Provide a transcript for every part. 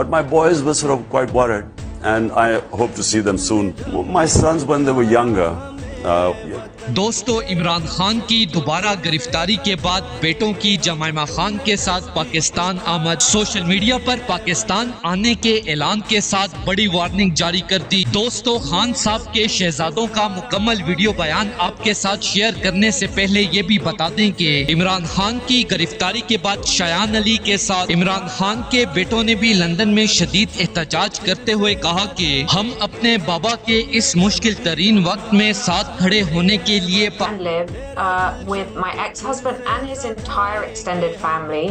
But my boys were sort of quite worried, and I hope to see them soon. My sons, when they were younger, दोस्तों, इमरान खान की दोबारा गिरफ्तारी के बाद बेटों की जमाइमा खान के साथ पाकिस्तान आमद। सोशल मीडिया पर पाकिस्तान आने के ऐलान के साथ बड़ी वार्निंग जारी कर दी। दोस्तों, खान साहब के शहजादों का मुकम्मल वीडियो बयान आपके साथ शेयर करने से पहले ये भी बता दें कि इमरान खान की गिरफ्तारी के बाद शायान अली के साथ इमरान खान के बेटों ने भी लंदन में शदीद एहतजाज करते हुए कहा कि हम अपने बाबा के इस मुश्किल तरीन वक्त में साथ खड़े होने के लिए and lived with my ex-husband and his entire extended family.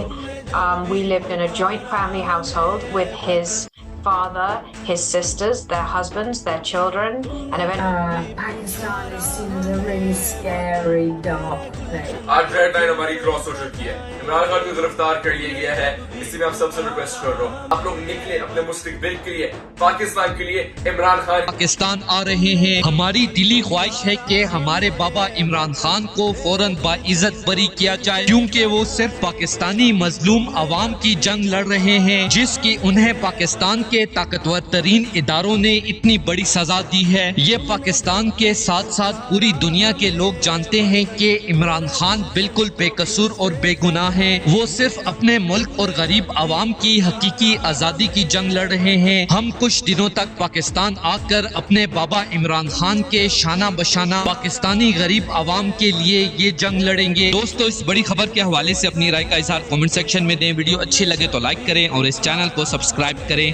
We lived in a joint family household with his father, his sisters, their husbands, their children, and eventually Pakistan is seen as a really scary, dark place. आज red line हमारी cross हो चुकी है। इमरान खान को गिरफ्तार कर लिया गया है। इसलिए मैं आप सबसे रिक्वेस्ट कर रहा हूँ, आप लोग निकले अपने मुस्तकबिल के लिए, पाकिस्तान के लिए। इमरान खान पाकिस्तान आ रहे हैं। हमारी दिली ख्वाहिश है कि हमारे बाबा इमरान खान को फौरन बाइज्जत बरी किया जाए, क्योंकि वो सिर्फ पाकिस्तानी मजलूम अवाम की जंग लड़ रहे हैं, जिसकी उन्हें पाकिस्तान के ताकतवर तरीन इदारों ने इतनी बड़ी सजा दी है। ये पाकिस्तान के साथ साथ पूरी दुनिया के लोग जानते हैं कि इमरान खान बिल्कुल बेकसूर और बेगुनाह हैं। वो सिर्फ अपने मुल्क और गरीब अवाम की हकीकी आज़ादी की जंग लड़ रहे हैं। हम कुछ दिनों तक पाकिस्तान आकर अपने बाबा इमरान खान के शाना बशाना पाकिस्तानी गरीब अवाम के लिए ये जंग लड़ेंगे। दोस्तों, इस बड़ी खबर के हवाले से अपनी राय का इजहार कमेंट सेक्शन में दें। वीडियो अच्छी लगे तो लाइक करें और इस चैनल को सब्सक्राइब करें।